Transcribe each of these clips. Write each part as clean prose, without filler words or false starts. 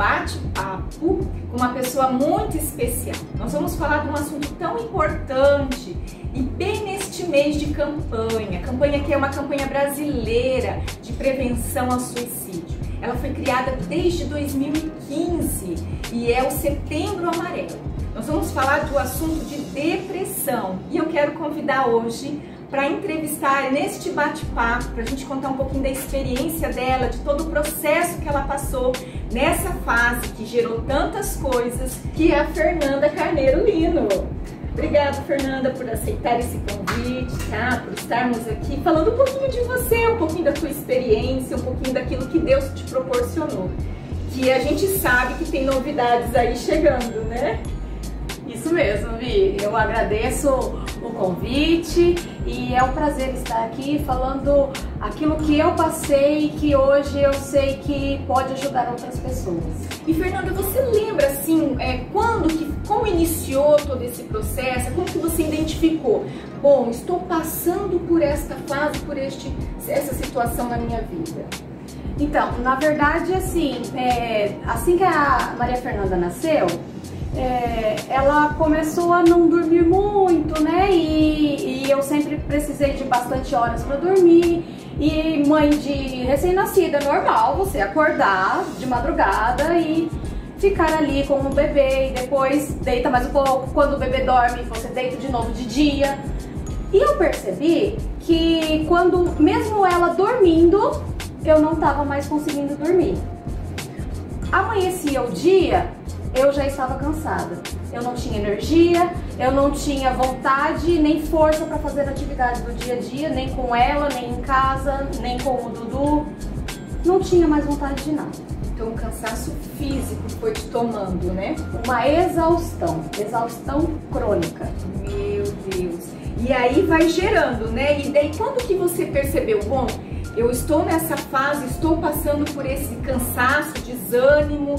bate-papo com uma pessoa muito especial. Nós vamos falar de um assunto tão importante e bem neste mês de campanha. Campanha que é uma campanha brasileira de prevenção ao suicídio. Ela foi criada desde 2015 e é o Setembro Amarelo. Nós vamos falar do assunto de depressão e eu quero convidar hoje para entrevistar neste bate-papo, para a gente contar um pouquinho da experiência dela, de todo o processo que ela passou nessa fase que gerou tantas coisas, que é a Fernanda Carneiro Lino. Obrigada, Fernanda, por aceitar esse convite, tá? Por estarmos aqui falando um pouquinho de você, um pouquinho da tua experiência, um pouquinho daquilo que Deus te proporcionou. Que a gente sabe que tem novidades aí chegando, né? Isso mesmo, Vi. Eu agradeço o convite e é um prazer estar aqui falando aquilo que eu passei e que hoje eu sei que pode ajudar outras pessoas. E Fernanda, você lembra assim, como iniciou todo esse processo? Como que você identificou? Bom, estou passando por esta fase, por essa situação na minha vida. Então, na verdade, assim que a Maria Fernanda nasceu, ela começou a não dormir muito, né? E eu sempre precisei de bastante horas para dormir. E mãe de recém-nascida, normal você acordar de madrugada e ficar ali com o bebê e depois deita mais um pouco. Quando o bebê dorme, você deita de novo de dia. E eu percebi que mesmo ela dormindo, eu não estava mais conseguindo dormir. Amanhecia o dia, eu já estava cansada, eu não tinha energia, eu não tinha vontade nem força para fazer atividade do dia a dia, nem com ela, nem em casa, nem com o Dudu, não tinha mais vontade de nada. Então o cansaço físico foi te tomando, né? Uma exaustão crônica. Meu Deus! E aí vai gerando, né? E daí quando que você percebeu, bom, eu estou nessa fase, estou passando por esse cansaço, desânimo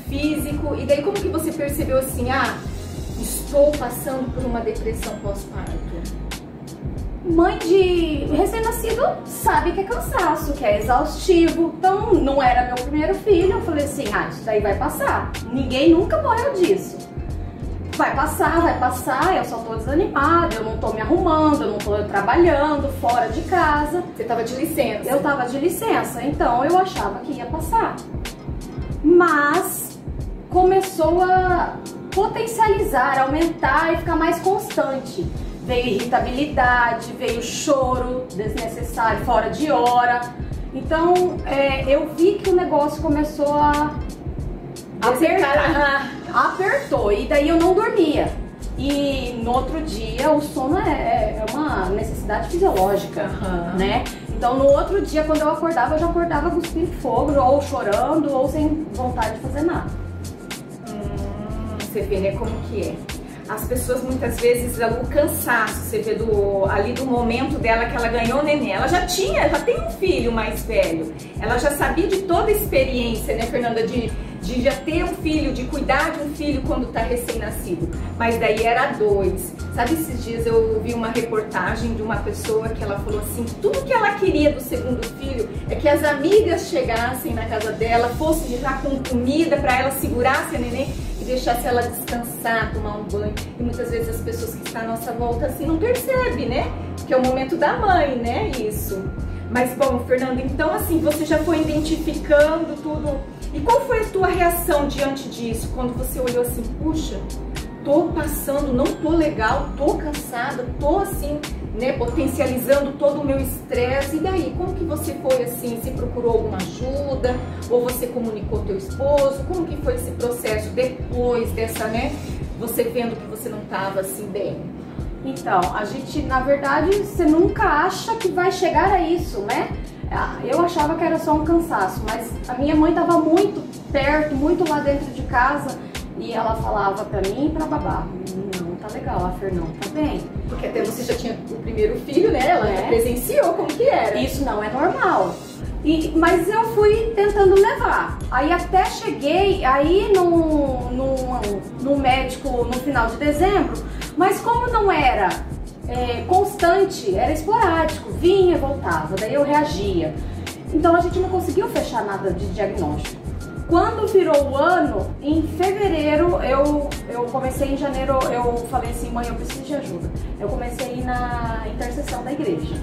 físico, e daí como que você percebeu assim, estou passando por uma depressão pós-parto? Mãe de recém-nascido sabe que é cansaço, que é exaustivo, então não era meu primeiro filho, eu falei assim, isso daí vai passar, ninguém nunca morreu disso. Vai passar, eu só tô desanimada, eu não tô me arrumando, eu não tô trabalhando fora de casa. Você tava de licença? Eu tava de licença, então eu achava que ia passar. Mas começou a potencializar, aumentar e ficar mais constante. Veio irritabilidade, veio choro desnecessário, fora de hora. Então eu vi que o negócio começou a apertou, e daí eu não dormia. E no outro dia o sono é uma necessidade fisiológica, né? Então no outro dia, quando eu acordava, eu já acordava cuspindo fogo, ou chorando, ou sem vontade de fazer nada. Você vê, né, como que é. As pessoas muitas vezes, o cansaço, você vê ali do momento dela que ela ganhou o neném. Ela já tem um filho mais velho. Ela já sabia de toda a experiência, né, Fernanda, de já ter um filho, de cuidar de um filho quando tá recém-nascido. Mas daí era 2. Sabe, esses dias eu vi uma reportagem de uma pessoa que ela falou assim, que tudo que ela queria do segundo filho é que as amigas chegassem na casa dela, fossem já com comida para ela, segurasse a neném e deixasse ela descansar, tomar um banho. E muitas vezes as pessoas que estão à nossa volta assim não percebem, né? Que é o momento da mãe, né? Isso. Mas bom, Fernanda, então assim, você já foi identificando tudo. E qual foi a tua reação diante disso? Quando você olhou assim, puxa, tô passando, não tô legal, tô cansada, tô assim, né, potencializando todo o meu estresse. E daí, como que você foi assim? Você procurou alguma ajuda? Ou você comunicou teu esposo? Como que foi esse processo depois dessa, né, você vendo que você não tava assim bem? Então, a gente, na verdade, você nunca acha que vai chegar a isso, né? Eu achava que era só um cansaço, mas a minha mãe estava muito perto, muito lá dentro de casa, e ela falava pra mim e pra babá, não tá legal, a Fer não tá bem. Porque até você já tinha o primeiro filho, né? Ela presenciou como que era. Isso não é normal. Mas eu fui tentando levar. Aí até cheguei aí no médico no final de dezembro, mas como não era constante, era esporádico, vinha e voltava, daí eu reagia. Então a gente não conseguiu fechar nada de diagnóstico. Quando virou o ano, em fevereiro, eu comecei em janeiro, eu falei assim, mãe, eu preciso de ajuda. Eu comecei a ir na intercessão da igreja.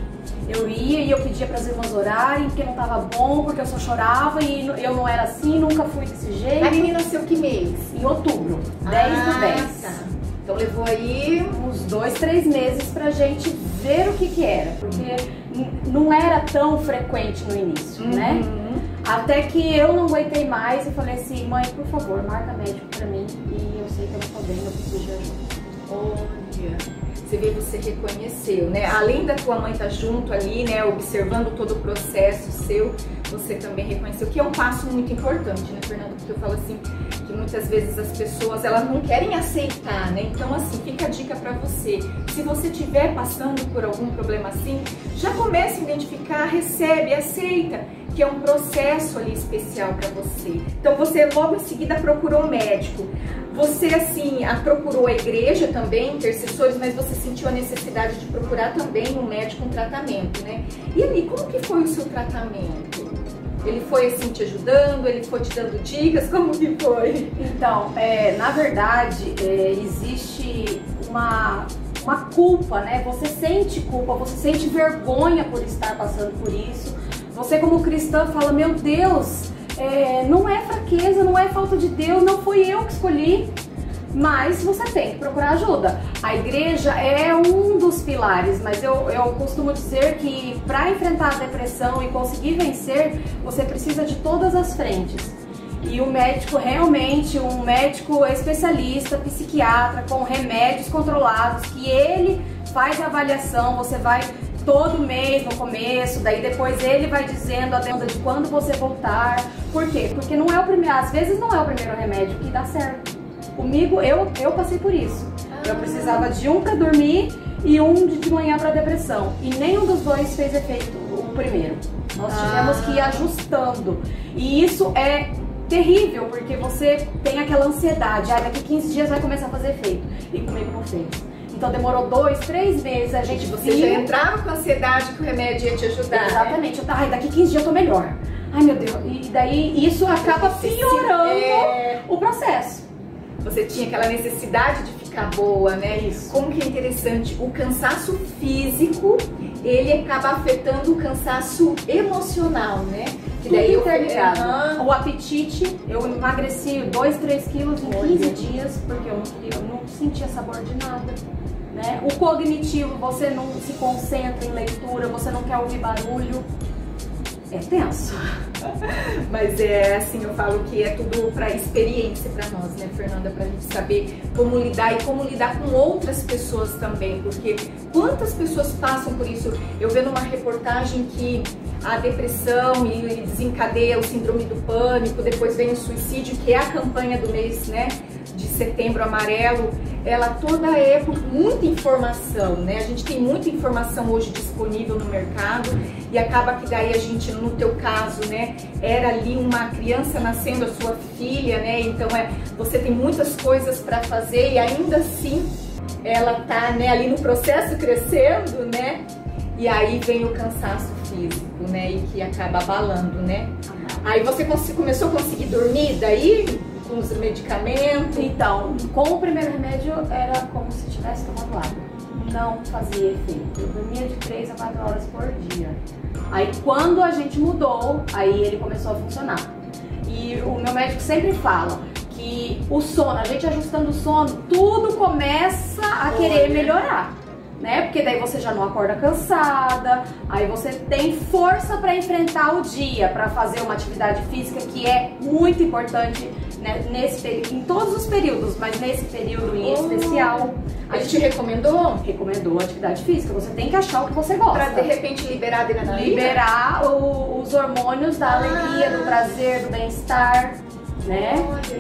Eu ia e eu pedia para as irmãs orarem, porque não estava bom, porque eu só chorava e eu não era assim, nunca fui desse jeito. A menina nasceu que mês? Em outubro, 10/10. Tá. Então levou aí uns 2, 3 meses pra gente ver o que era, porque não era tão frequente no início, né? Até que eu não aguentei mais e falei assim, mãe, por favor, marca médico pra mim e eu sei que eu não tô bem, eu preciso de ajuda. Olha, você vê, você reconheceu, né? Além da tua mãe estar junto ali, né, observando todo o processo seu, você também reconheceu, que é um passo muito importante, né, Fernanda? Porque eu falo assim, que muitas vezes as pessoas, elas não querem aceitar, né? Então, assim, fica a dica pra você. Se você estiver passando por algum problema assim, já comece a identificar, recebe, aceita, que é um processo ali especial para você. Então, você logo em seguida procurou um médico. Você, assim, procurou a igreja também, intercessores, mas você sentiu a necessidade de procurar também um médico, um tratamento, né? E ali, como que foi o seu tratamento? Ele foi, assim, te ajudando? Ele foi te dando dicas? Como que foi? Então, na verdade, existe uma culpa, né? Você sente culpa, você sente vergonha por estar passando por isso. Você, como cristã, fala, meu Deus, não é fraqueza, não é falta de Deus, não fui eu que escolhi. Mas você tem que procurar ajuda. A igreja é um dos pilares, mas eu costumo dizer que para enfrentar a depressão e conseguir vencer, você precisa de todas as frentes. E o médico realmente, um médico especialista, psiquiatra, com remédios controlados, que ele faz a avaliação, você vai todo mês no começo, daí depois ele vai dizendo a demanda de quando você voltar. Por quê? Porque não é o primeiro, às vezes não é o primeiro remédio que dá certo. Comigo, eu passei por isso. Eu precisava de um para dormir e um de manhã para depressão. E nenhum dos dois fez efeito, o primeiro. Nós tivemos que ir ajustando. E isso é terrível, porque você tem aquela ansiedade. Daqui 15 dias vai começar a fazer efeito. E comigo não fez. Então demorou 2, 3 meses, a gente Você já entrava com ansiedade que o remédio ia te ajudar. Exatamente. Eu tava, daqui 15 dias eu tô melhor. Ai, meu Deus. E daí isso acaba piorando o processo. Você tinha aquela necessidade de ficar boa, né? Isso. Como que é interessante, o cansaço físico, ele acaba afetando o cansaço emocional, né? Que daí interligado. O apetite, eu emagreci 2, 3 quilos em 15 dias, porque eu não sentia sabor de nada. Né? O cognitivo, você não se concentra em leitura, você não quer ouvir barulho. É tenso. Mas é assim, eu falo que é tudo para experiência para nós, né, Fernanda? Pra gente saber como lidar e como lidar com outras pessoas também, porque quantas pessoas passam por isso? Eu vi numa reportagem que a depressão e desencadeia o síndrome do pânico, depois vem o suicídio, que é a campanha do mês, né, de Setembro Amarelo. Ela toda é por muita informação, né? A gente tem muita informação hoje disponível no mercado e acaba que daí a gente, no teu caso, né, era ali uma criança nascendo, a sua filha, né? Então você tem muitas coisas para fazer e ainda assim ela tá, né, ali no processo crescendo, né? E aí vem o cansaço físico, né? E que acaba abalando, né? Aí você começou a conseguir dormir daí? Com os medicamentos? Então, com o primeiro remédio era como se tivesse tomado água. Não fazia efeito. Eu dormia de 3 a 4 horas por dia. Aí quando a gente mudou, aí ele começou a funcionar. E o meu médico sempre fala que o sono, a gente ajustando o sono, tudo começa a querer melhorar. Né? Porque daí você já não acorda cansada, aí você tem força para enfrentar o dia, para fazer uma atividade física que é muito importante, né, nesse período, em todos os períodos, mas nesse período em especial. A gente recomendou? Recomendou atividade física, você tem que achar o que você gosta. Pra de repente liberar a adrenalina? Liberar os hormônios da alegria, do prazer, do bem-estar. Né?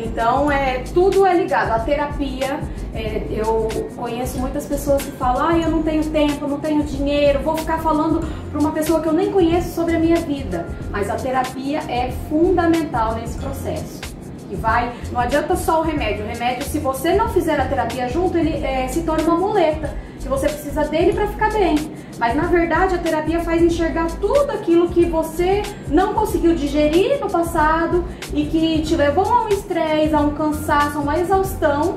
Então tudo é ligado. A terapia, eu conheço muitas pessoas que falam, eu não tenho tempo, não tenho dinheiro, vou ficar falando para uma pessoa que eu nem conheço sobre a minha vida. Mas a terapia é fundamental nesse processo. E não adianta só o remédio. O remédio, se você não fizer a terapia junto, ele se torna uma muleta, que você precisa dele para ficar bem. Mas na verdade a terapia faz enxergar tudo aquilo que você não conseguiu digerir no passado e que te levou a um estresse, a um cansaço, a uma exaustão.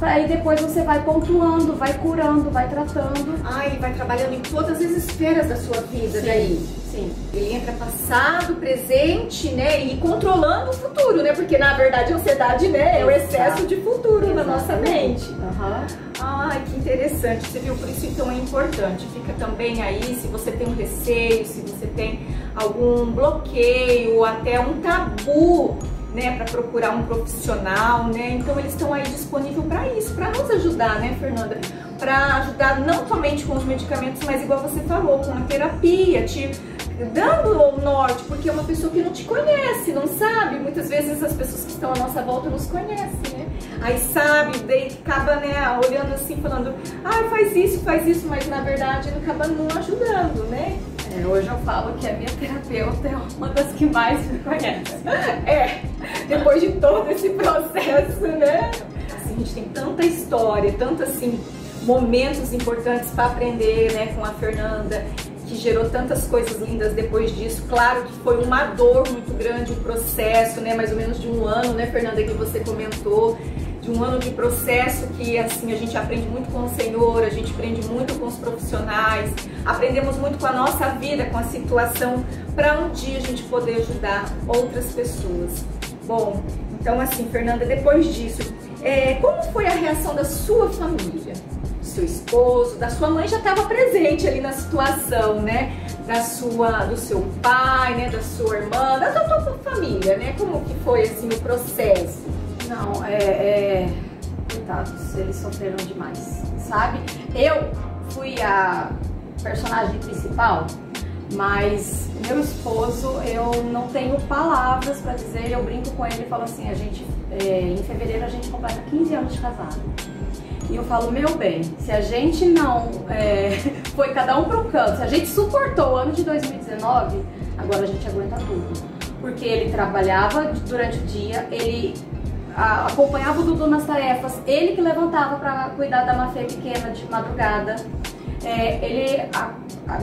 Aí depois você vai pontuando, vai curando, vai tratando. Ele vai trabalhando em todas as esferas da sua vida, daí. Sim. Ele entra passado, presente, né? E controlando o futuro, né? Porque na verdade a ansiedade, né, é o excesso de futuro na nossa mente. Ai, que interessante. Você viu? Por isso então é importante. Fica também aí, se você tem um receio, se você tem algum bloqueio, até um tabu, né, para procurar um profissional, né? Então eles estão aí disponíveis para isso, para nos ajudar, né, Fernanda? Para ajudar não somente com os medicamentos, mas igual você falou, com a terapia, te dando o norte, porque é uma pessoa que não te conhece, não sabe. Muitas vezes as pessoas que estão à nossa volta nos conhecem, né? Aí sabe, daí acaba, né, olhando assim, falando, faz isso, mas na verdade ele acaba não ajudando, né? Hoje eu falo que a minha terapeuta é uma das que mais me conhece. Depois de todo esse processo, né? Assim, a gente tem tanta história, tanto assim, momentos importantes para aprender, né, com a Fernanda, que gerou tantas coisas lindas depois disso. Claro que foi uma dor muito grande, um processo, né, mais ou menos de um ano, né, Fernanda, que você comentou, de um ano de processo que, assim, a gente aprende muito com o Senhor, a gente aprende muito com os profissionais, aprendemos muito com a nossa vida, com a situação, para um dia a gente poder ajudar outras pessoas. Bom, então assim, Fernanda, depois disso, como foi a reação da sua família? Do seu esposo, da sua mãe já estava presente ali na situação, né? Do seu pai, né? Da sua irmã, da tua família, né? Como que foi assim o processo? Não, coitados, eles sofreram demais, sabe? Eu fui a personagem principal, mas meu esposo, eu não tenho palavras pra dizer. Eu brinco com ele e falo assim, em fevereiro a gente completa 15 anos de casado. E eu falo, meu bem, se a gente não foi cada um para um canto, se a gente suportou o ano de 2019, agora a gente aguenta tudo. Porque ele trabalhava durante o dia, ele acompanhava o Dudu nas tarefas, ele que levantava para cuidar da Mafê pequena de madrugada, ele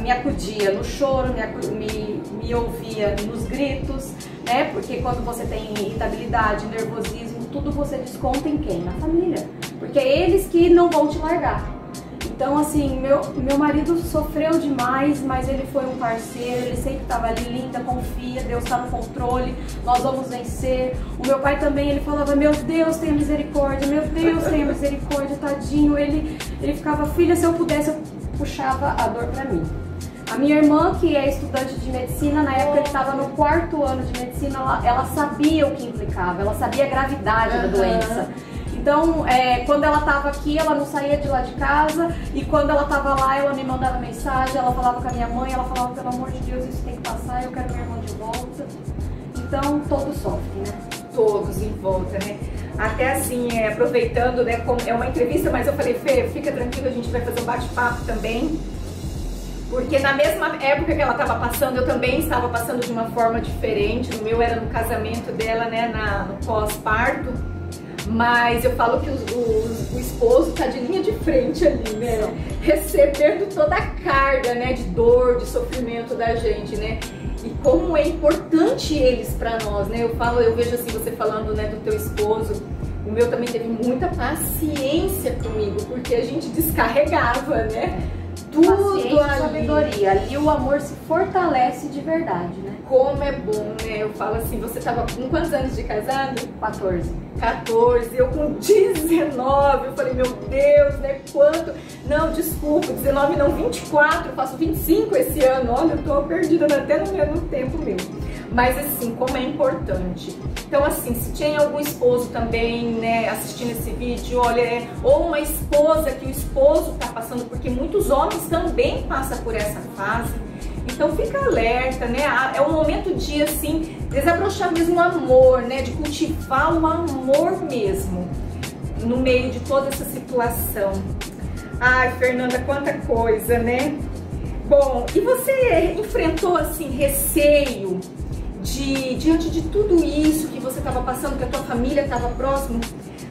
me acudia no choro, me ouvia nos gritos, né? Porque quando você tem irritabilidade, nervosismo, tudo você desconta em quem? Na família, porque é eles que não vão te largar. Então, assim, meu marido sofreu demais, mas ele foi um parceiro, ele sempre estava ali, linda, confia, Deus está no controle, nós vamos vencer. O meu pai também, ele falava, meu Deus, tenha misericórdia, meu Deus, tenha misericórdia, tadinho. Ele ficava, filha, se eu pudesse, eu puxava a dor pra mim. A minha irmã, que é estudante de medicina, na época que estava no 4º ano de medicina, ela sabia o que implicava, ela sabia a gravidade da doença. Então, quando ela estava aqui, ela não saía de lá de casa, e quando ela estava lá, ela me mandava mensagem, ela falava com a minha mãe, ela falava, pelo amor de Deus, isso tem que passar, eu quero minha irmã de volta. Então, todos sofrem, né? Todos em volta, né? Até assim, aproveitando, né, é uma entrevista, mas eu falei, Fê, fica tranquila, a gente vai fazer um bate-papo também, porque na mesma época que ela estava passando, eu também estava passando de uma forma diferente. O meu era no casamento dela, né, no pós-parto. Mas eu falo que o esposo tá de linha de frente ali, né? Recebendo toda a carga, né, de dor, de sofrimento da gente, né? E como é importante eles pra nós, né? Eu vejo assim, você falando, né, do teu esposo. O meu também teve muita paciência comigo, porque a gente descarregava, né? Tudo Paciência ali. E sabedoria. Ali o amor se fortalece de verdade, né? Como é bom, né? Eu falo assim, você tava com quantos anos de casado? 14, eu com 19, eu falei, meu Deus, né, quanto? Não, desculpa, 19 não, 24, eu faço 25 esse ano, olha, eu tô perdida até no tempo meu. Mas assim, como é importante. Então assim, se tem algum esposo também, né, assistindo esse vídeo, olha, ou uma esposa que o esposo tá passando, porque muitos homens também passam por essa fase. Então fica alerta, né? É um momento de, assim, desabrochar mesmo o amor, né? De cultivar o amor mesmo no meio de toda essa situação. Ai, Fernanda, quanta coisa, né? Bom, e você enfrentou, assim, receio diante de tudo isso que você estava passando, que a tua família estava próximo?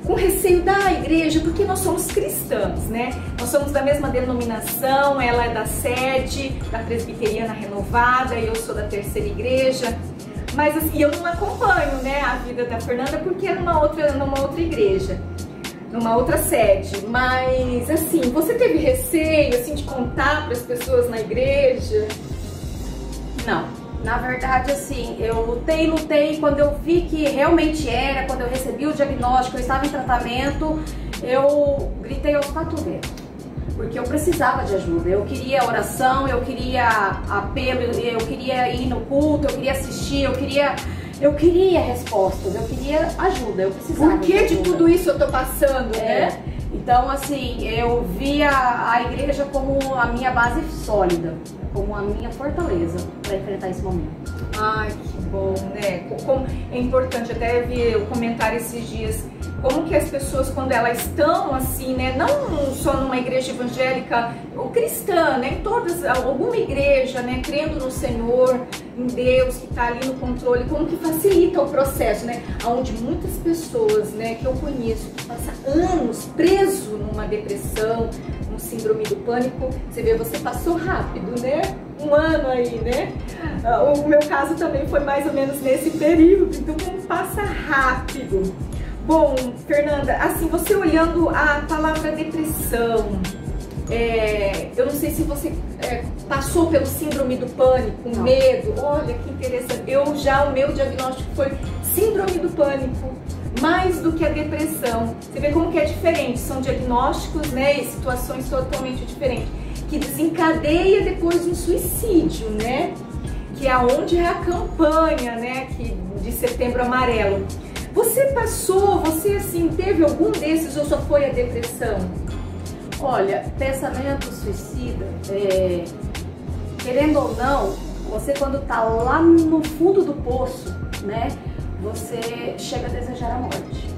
com receio da igreja, porque nós somos cristãs, né? Nós somos da mesma denominação, ela é da sede, da Presbiteriana Renovada, e eu sou da Terceira Igreja. Mas assim, eu não acompanho, né, a vida da Fernanda porque é numa outra igreja, numa outra sede. Mas assim, você teve receio assim de contar para as pessoas na igreja? Não. Na verdade, assim, eu lutei, quando eu vi que realmente era, quando eu recebi o diagnóstico, eu estava em tratamento, eu gritei aos 4 ventos, porque eu precisava de ajuda, eu queria oração, eu queria apelo, eu queria ir no culto, eu queria assistir, eu queria respostas, eu queria ajuda, eu precisava. Por que de tudo isso eu tô passando, né? Então, assim, eu via a igreja como a minha base sólida, como a minha fortaleza para enfrentar esse momento. Ai, que bom, né? Como é importante, até vi o comentário esses dias, como que as pessoas, quando elas estão assim, né, não só numa igreja evangélica ou cristã, né, em todas, alguma igreja, né, crendo no Senhor, em Deus, que está ali no controle, como que facilita o processo, né, onde muitas pessoas, né, que eu conheço, que passam anos preso numa depressão, um síndrome do pânico, você vê, você passou rápido, né, 1 ano aí, né, o meu caso também foi mais ou menos nesse período, então como passa rápido. Bom, Fernanda, assim, você olhando a palavra depressão, eu não sei se você passou pelo síndrome do pânico, medo, olha que interessante, o meu diagnóstico foi síndrome do pânico, mais do que a depressão. Você vê como que é diferente, são diagnósticos, né, e situações totalmente diferentes, que desencadeia depois um suicídio, né, que é onde é a campanha, né, de Setembro Amarelo. Você assim, teve algum desses ou só foi a depressão? Olha, pensamento suicida, querendo ou não, você quando tá lá no fundo do poço, né, você chega a desejar a morte.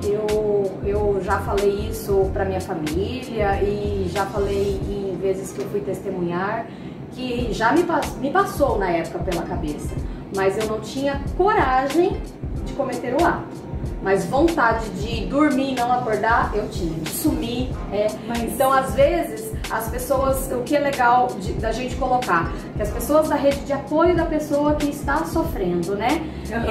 Eu já falei isso pra minha família e já falei em vezes que eu fui testemunhar, que já me passou na época pela cabeça, mas eu não tinha coragem de cometer o ato, mas vontade de dormir e não acordar eu tinha, de sumir, Então às vezes as pessoas, o que é legal da gente colocar, que as pessoas da rede de apoio da pessoa que está sofrendo, né,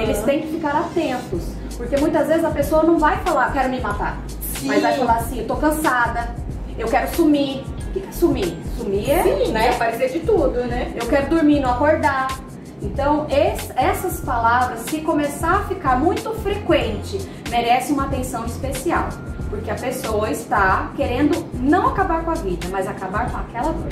eles têm que ficar atentos, porque muitas vezes a pessoa não vai falar, quero me matar, mas vai falar assim, eu tô cansada, eu quero sumir. O que é sumir? Sumir né, aparecer de tudo, né? Eu quero dormir e não acordar. Então, essas palavras, se começar a ficar muito frequente, merece uma atenção especial. Porque a pessoa está querendo não acabar com a vida, mas acabar com aquela dor.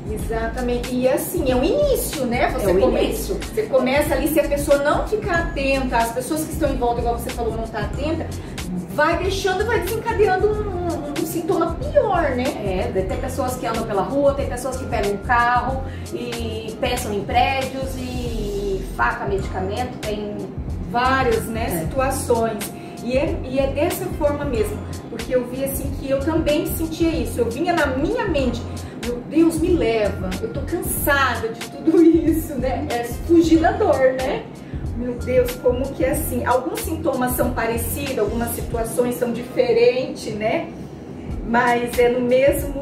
Exatamente. E assim, é o início, né? Você começa ali, se a pessoa não ficar atenta, as pessoas que estão em volta, igual você falou, não está atenta, vai desencadeando um sintoma pior, né? Tem pessoas que andam pela rua, tem pessoas que pegam um carro e pensam em prédios e faca, medicamento, tem várias, né, situações. E é dessa forma mesmo, porque eu vi assim que eu também sentia isso, eu vinha na minha mente, meu Deus, me leva, eu tô cansada de tudo isso, né? É fugir da dor, né? Meu Deus, como que é assim? Alguns sintomas são parecidos, algumas situações são diferentes, né? Mas é no mesmo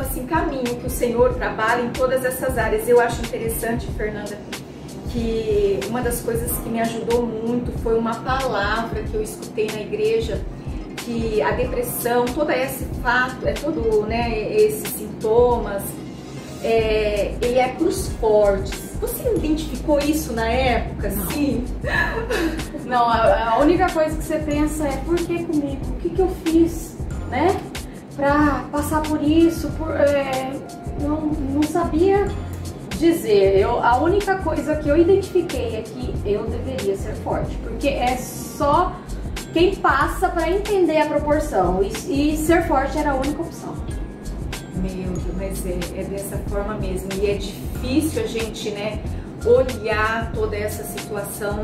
assim caminho que o Senhor trabalha em todas essas áreas. Eu acho interessante, Fernanda, que uma das coisas que me ajudou muito foi uma palavra que eu escutei na igreja, que a depressão, todo esse fato, esses sintomas, ele é para os fortes. Você identificou isso na época, sim? Não, a única coisa que você pensa é, por que comigo? O que eu fiz, né? Pra passar por isso, não sabia dizer. A única coisa que eu identifiquei é que eu deveria ser forte, porque é só quem passa para entender a proporção, e ser forte era a única opção. Meu Deus, mas é dessa forma mesmo, e é difícil a gente, né, olhar toda essa situação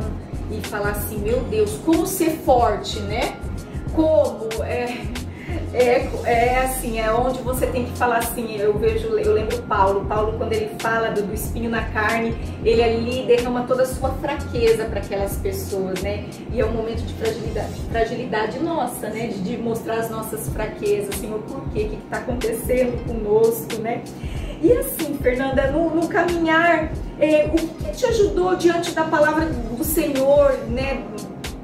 e falar assim, meu Deus, como ser forte, né? Como? É assim, é onde você tem que falar assim, eu lembro Paulo quando ele fala do espinho na carne, ele ali derrama toda a sua fraqueza para aquelas pessoas, né? E é um momento de fragilidade nossa, né? De mostrar as nossas fraquezas, assim, o porquê, o que está acontecendo conosco, né? E assim, Fernanda, no caminhar, o que te ajudou diante da palavra do Senhor, né?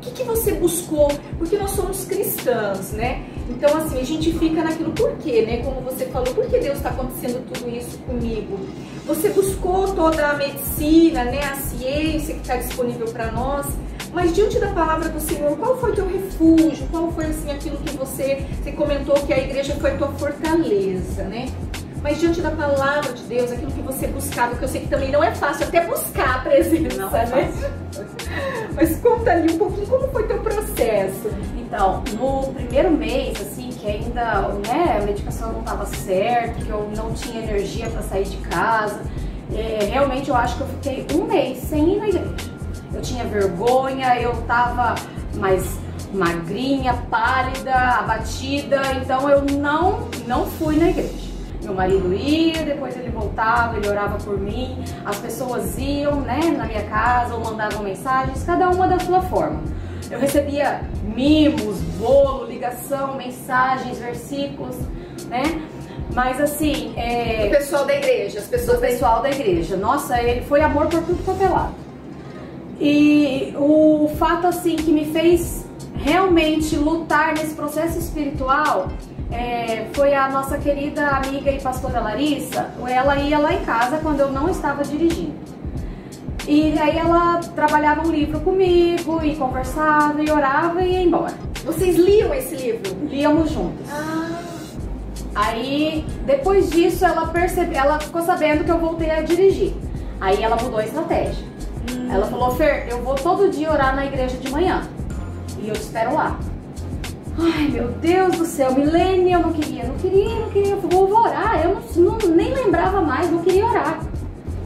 O que você buscou? Porque nós somos cristãs, né? Então, assim, a gente fica naquilo, por quê, né? Como você falou, por que Deus está acontecendo tudo isso comigo? Você buscou toda a medicina, né? A ciência que está disponível para nós, mas diante da palavra do Senhor, qual foi o teu refúgio? Qual foi, assim, aquilo que você comentou que a igreja foi a tua fortaleza, né? Mas diante da palavra de Deus, aquilo que você buscava, que eu sei que também não é fácil até buscar a presença, não, né? Mas conta ali um pouquinho como foi teu processo. Então, no primeiro mês, assim, que ainda, né, a medicação não estava certa, que eu não tinha energia para sair de casa, realmente eu acho que eu fiquei um mês sem ir na igreja. Eu tinha vergonha, eu tava mais magrinha, pálida, abatida, então eu não fui na igreja. Meu marido ia, depois ele voltava, ele orava por mim, as pessoas iam, né, na minha casa ou mandavam mensagens, cada uma da sua forma. Eu recebia mimos, bolo, ligação, mensagens, versículos, né? Mas assim... O pessoal da igreja, as pessoas... O pessoal da igreja. Nossa, ele foi amor por tudo quanto é lado. E o fato, assim, que me fez realmente lutar nesse processo espiritual... foi a nossa querida amiga e pastora Larissa. Ela ia lá em casa quando eu não estava dirigindo. E aí ela trabalhava um livro comigo e conversava e orava e ia embora. Vocês liam esse livro? Líamos juntos. Aí depois disso ela ficou sabendo que eu voltei a dirigir. Aí ela mudou a estratégia. Ela falou: Fer, eu vou todo dia orar na igreja de manhã e eu te espero lá. Ai, meu Deus do céu, Milene, eu não queria. Eu vou orar, eu nem lembrava mais, não queria orar,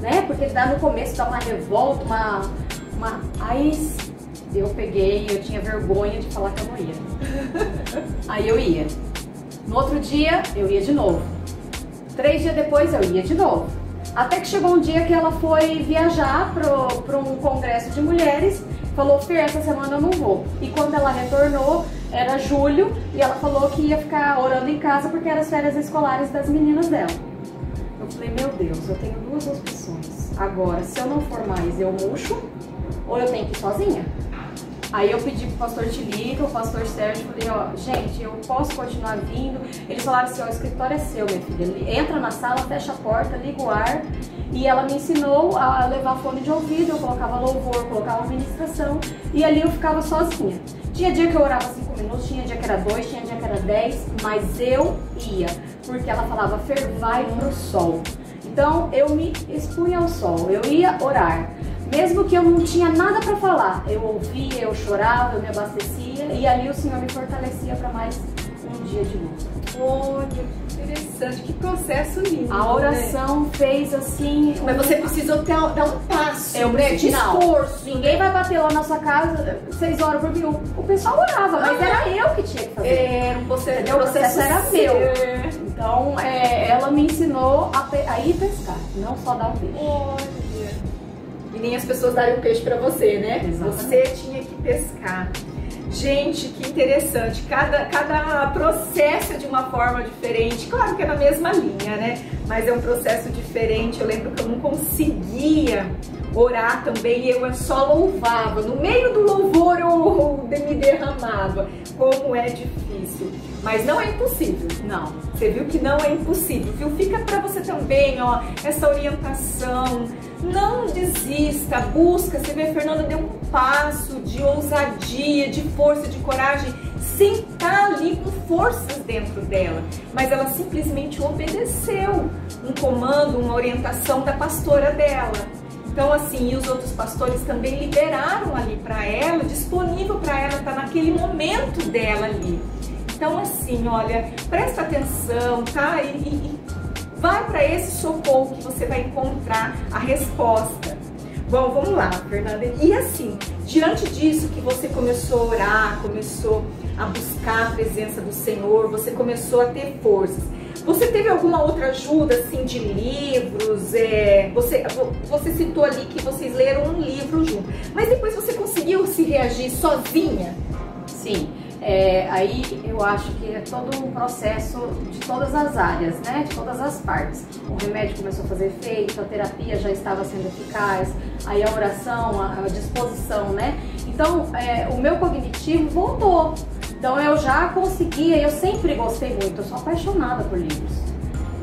né? Porque no começo dá uma revolta, Aí eu peguei, eu tinha vergonha de falar que eu não ia. Aí eu ia. No outro dia, eu ia de novo. 3 dias depois, eu ia de novo. Até que chegou um dia que ela foi viajar para um congresso de mulheres, falou: Fer, essa semana eu não vou. E quando ela retornou, era julho, e ela falou que ia ficar orando em casa porque eram as férias escolares das meninas dela. Eu falei: meu Deus, eu tenho 2 opções. Agora, se eu não for mais, eu murcho, ou eu tenho que ir sozinha. Aí eu pedi pro pastor Tilica, o pastor Sérgio, falei: ó, gente, eu posso continuar vindo? Eles falaram assim: ó, o escritório é seu, minha filha. Entra na sala, fecha a porta, liga o ar. E ela me ensinou a levar fone de ouvido, eu colocava louvor, colocava ministração, e ali eu ficava sozinha. Tinha dia que eu orava 5 minutos, tinha dia que era 2, tinha dia que era 10, mas eu ia, porque ela falava: Fer, vai pro sol. Então eu me expunha ao sol, eu ia orar. Mesmo que eu não tinha nada para falar, eu ouvia, eu chorava, eu me abastecia, e ali o Senhor me fortalecia para mais um dia de luta. Olha, que interessante, que processo lindo. A oração, né, fez assim... Mas você precisou dar um passo, de esforço. Ninguém vai bater lá na sua casa 6 horas por dia. O pessoal orava, mas era eu que tinha que fazer. Era um processo era meu. Então, ela me ensinou a ir pescar, não só dar um peixe. Olha. E nem as pessoas darem um peixe para você, né? Exatamente. Você tinha que pescar. Gente, que interessante. Cada processo é de uma forma diferente. Claro que é na mesma linha, né? Mas é um processo diferente. Eu lembro que eu não conseguia orar também. Eu só louvava. No meio do louvor eu me derramava. Como é difícil. Mas não é impossível. Não. Você viu que não é impossível, viu? Fica para você também, ó, essa orientação. Não desista, busca. Você vê, a Fernanda deu um passo de ousadia, de força, de coragem, sem estar ali com forças dentro dela. Mas ela simplesmente obedeceu um comando, uma orientação da pastora dela. Então, assim, e os outros pastores também liberaram ali para ela, disponível para ela estar naquele momento dela ali. Então, assim, olha, presta atenção, tá? E vai para esse socorro que você vai encontrar a resposta. Bom, vamos lá, Fernanda. E assim, diante disso que você começou a orar, começou a buscar a presença do Senhor, você começou a ter forças. Você teve alguma outra ajuda, assim, de livros? Você citou ali que vocês leram um livro junto, mas depois você conseguiu se reagir sozinha? Sim. Aí eu acho que é todo um processo de todas as áreas, né? De todas as partes. O remédio começou a fazer efeito, a terapia já estava sendo eficaz, aí a oração, a disposição, né? Então, o meu cognitivo voltou. Então eu já conseguia, eu sempre gostei muito, eu sou apaixonada por livros.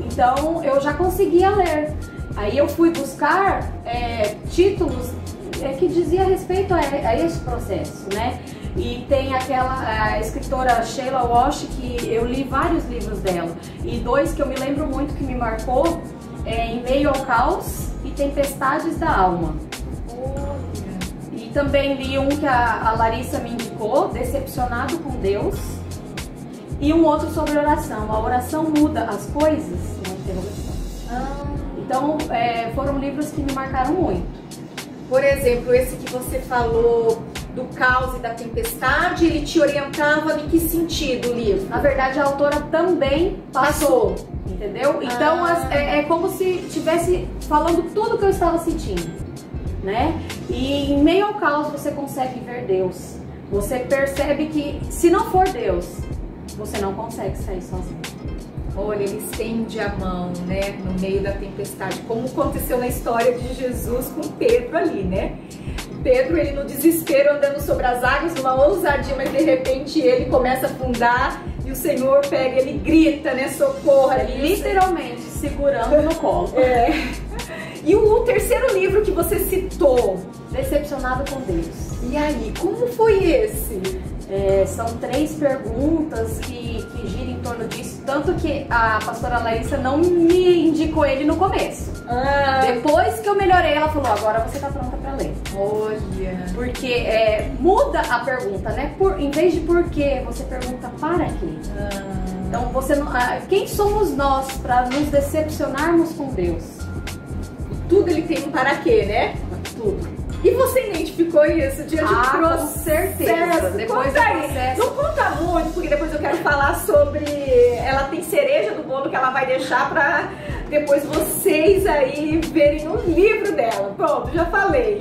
Então eu já conseguia ler. Aí eu fui buscar títulos que dizia respeito a esse processo, né? E tem a escritora Sheila Walsh, que eu li vários livros dela. E dois que eu me lembro muito que me marcou Em Meio ao Caos e Tempestades da Alma. E também li um que a Larissa me indicou, Decepcionado com Deus. E um outro sobre oração. A oração muda as coisas? Então foram livros que me marcaram muito. Por exemplo, esse que você falou do caos e da tempestade, ele te orientava em que sentido o livro? Na verdade, a autora também passou, entendeu? Então é como se estivesse falando tudo que eu estava sentindo, né? E em meio ao caos você consegue ver Deus. Você percebe que se não for Deus, você não consegue sair sozinho. Olha, ele estende a mão, né, no meio da tempestade, como aconteceu na história de Jesus com Pedro ali, né? Pedro, ele no desespero andando sobre as águas, numa ousadia, mas de repente ele começa a afundar e o Senhor pega, ele grita, né, socorro, literalmente segurando no colo. E o terceiro livro que você citou, Decepcionado com Deus. E aí, como foi esse? São 3 perguntas que giram em torno disso, tanto que a pastora Larissa não me indicou ele no começo. Depois que eu melhorei, ela falou, agora você tá pronta pra ler. Olha! Porque muda a pergunta, né? Em vez de por quê, você pergunta para quê. Então você não, quem somos nós para nos decepcionarmos com Deus? Tudo ele tem um para quê, né? Tudo. E você identificou isso diante do processo? Com certeza. Depois do processo. Não conta muito, porque depois eu quero falar sobre... Ela tem cereja do bolo que ela vai deixar pra depois vocês aí verem o livro dela. Pronto, já falei.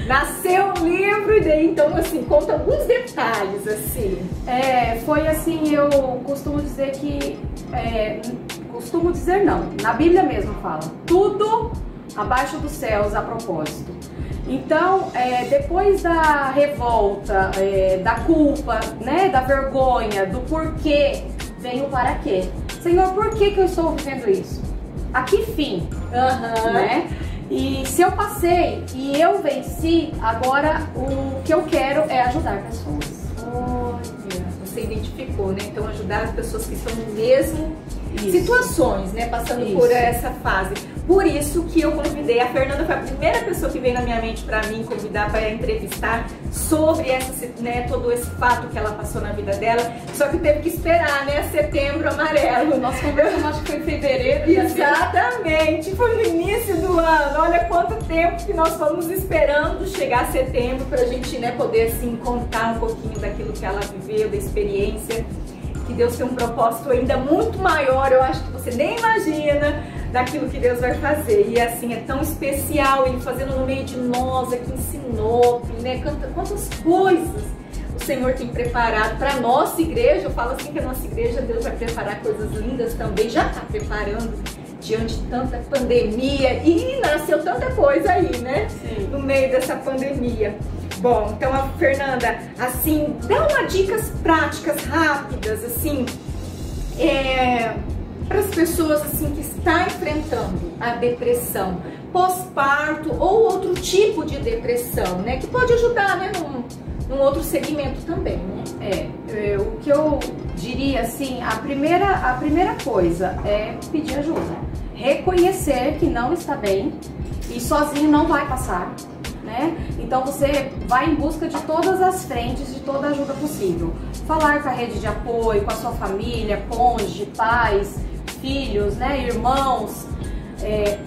Nasceu um livro e daí, então, assim, conta alguns detalhes, assim. Foi assim, eu costumo dizer que... costumo dizer não, na Bíblia mesmo fala. Tudo abaixo dos céus a propósito. Então, depois da revolta, da culpa, né, da vergonha, do porquê, vem o para quê. Senhor, por que eu estou vivendo isso? A que fim? Né? E se eu passei e eu venci, agora o que eu quero é ajudar pessoas. Olha, você identificou, né? Então, ajudar as pessoas que estão no mesmo situações, né? Passando por essa fase. Por isso que eu convidei, a Fernanda foi a primeira pessoa que veio na minha mente para mim convidar para entrevistar sobre todo esse fato que ela passou na vida dela. Só que teve que esperar, né? Setembro amarelo. Nós conversamos, acho que foi em fevereiro. Exatamente, foi no início do ano. Olha quanto tempo que nós fomos esperando chegar setembro para a gente, né, poder assim contar um pouquinho daquilo que ela viveu, da experiência. Que Deus tem um propósito ainda muito maior, eu acho que você nem imagina, daquilo que Deus vai fazer. E assim, é tão especial Ele fazendo no meio de nós, aqui em Sinop, né? Quantas coisas o Senhor tem preparado para a nossa igreja. Eu falo assim que a nossa igreja, Deus vai preparar coisas lindas também, já está preparando diante de tanta pandemia. E nasceu tanta coisa aí, né? Sim. No meio dessa pandemia. Bom, então a Fernanda, assim, dá umas dicas práticas, rápidas, assim, para as pessoas assim que estão enfrentando a depressão pós-parto ou outro tipo de depressão, né? Que pode ajudar, né? Num outro segmento também, né? O que eu diria, assim, a primeira coisa é pedir ajuda. Reconhecer que não está bem e sozinho não vai passar. Né? Então você vai em busca de todas as frentes, de toda a ajuda possível. Falar com a rede de apoio, com a sua família, cônjuge, pais, filhos, né, irmãos,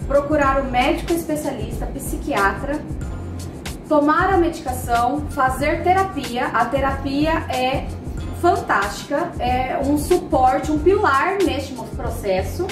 procurar o médico especialista, psiquiatra, tomar a medicação, fazer terapia. A terapia é fantástica, é um suporte, um pilar neste processo.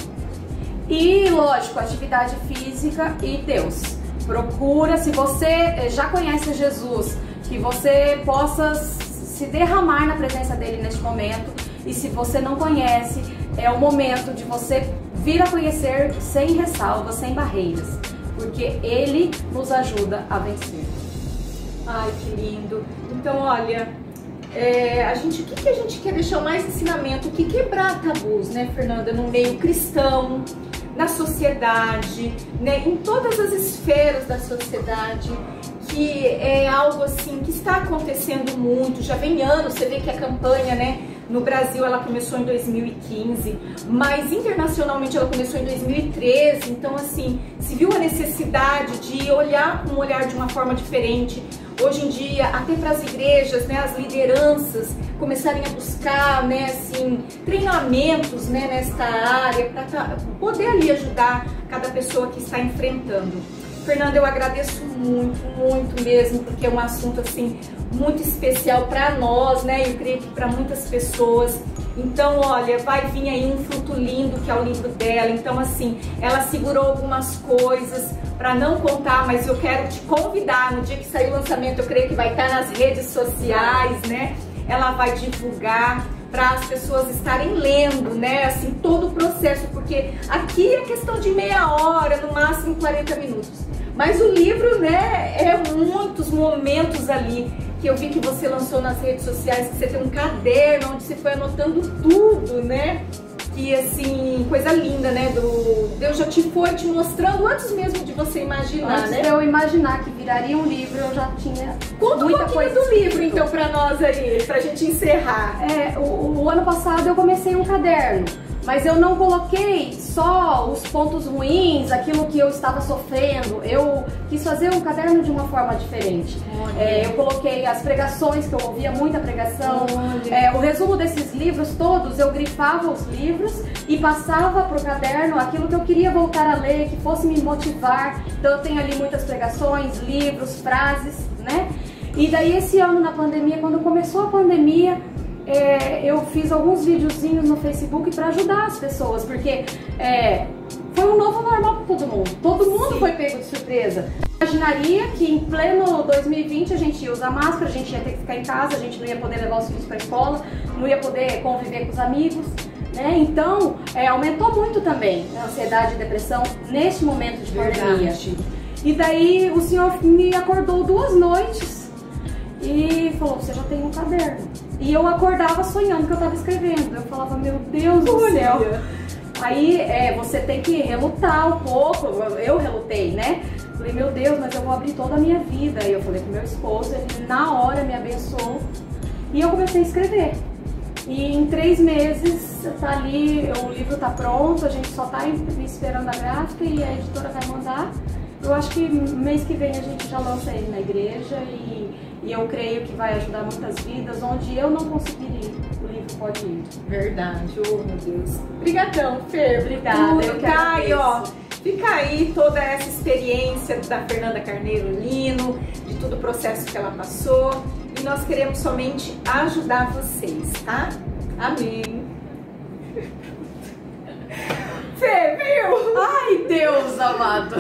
E, lógico, atividade física e Deus. Procura, se você já conhece Jesus, que você possa se derramar na presença dele neste momento. E se você não conhece, é o momento de você vir a conhecer sem ressalvas, sem barreiras, porque ele nos ajuda a vencer. Ai, que lindo. Então, olha, o que a gente quer deixar mais ensinamento? O que quebrar tabus, né, Fernanda, no meio cristão, na sociedade, né, em todas as esferas da sociedade, que é algo assim que está acontecendo muito, já vem anos, você vê que a campanha, né, no Brasil ela começou em 2015, mas internacionalmente ela começou em 2013, então assim, se viu a necessidade de olhar com um olhar de uma forma diferente. Hoje em dia, até para as igrejas, né, as lideranças começarem a buscar, né, assim, treinamentos, né, nesta área, para poder ali ajudar cada pessoa que está enfrentando. Fernanda, eu agradeço muito, muito mesmo, porque é um assunto assim muito especial para nós, né? Eu creio que para muitas pessoas. Então, olha, vai vir aí um fruto lindo que é o livro dela. Então, assim, ela segurou algumas coisas para não contar, mas eu quero te convidar no dia que sair o lançamento. Eu creio que vai estar nas redes sociais, né? Ela vai divulgar para as pessoas estarem lendo, né? Assim, todo o processo, porque aqui é questão de meia hora, no máximo 40 minutos. Mas o livro, né, é muitos momentos ali, que eu vi que você lançou nas redes sociais, que você tem um caderno onde você foi anotando tudo, né? Que assim, coisa linda, né? Deus já te foi te mostrando antes mesmo de você imaginar, antes né? de eu imaginar que viraria um livro, eu já tinha Conta muita um pouquinho coisa do livro, escrito. então, pra nós aí, pra gente encerrar. O ano passado eu comecei um caderno, mas eu não coloquei só os pontos ruins, aquilo que eu estava sofrendo. Eu quis fazer um caderno de uma forma diferente. Eu coloquei as pregações, que eu ouvia muita pregação. O resumo desses livros todos, eu grifava os livros e passava para o caderno aquilo que eu queria voltar a ler, que fosse me motivar. Então eu tenho ali muitas pregações, livros, frases, né? E daí esse ano na pandemia, quando começou a pandemia, eu fiz alguns videozinhos no Facebook para ajudar as pessoas, porque foi um novo normal para todo mundo. Todo mundo Sim. foi pego de surpresa. Imaginaria que em pleno 2020 a gente ia usar máscara, a gente ia ter que ficar em casa, a gente não ia poder levar os filhos para a escola, não ia poder conviver com os amigos, né? Então, aumentou muito também a ansiedade e depressão neste momento de pandemia. E daí o Senhor me acordou 2 noites e falou, você já tem um caderno. E eu acordava sonhando que eu estava escrevendo. Eu falava, meu Deus do céu. Aí você tem que relutar um pouco. Eu relutei, né? Falei, meu Deus, mas eu vou abrir toda a minha vida. Aí eu falei com meu esposo, ele na hora me abençoou. E eu comecei a escrever. E em 3 meses tá ali, o livro tá pronto, a gente só tá esperando a gráfica e a editora vai mandar. Eu acho que mês que vem a gente já lança ele na igreja e eu creio que vai ajudar muitas vidas. Onde eu não conseguir ir, o livro pode ir. Verdade, oh meu Deus. Obrigadão, Fer. Obrigada, eu que agradeço. Ó, fica aí toda essa experiência da Fernanda Carneiro Lino, de todo o processo que ela passou. E nós queremos somente ajudar vocês, tá? Amém. Fê, viu? Ai, Deus amado.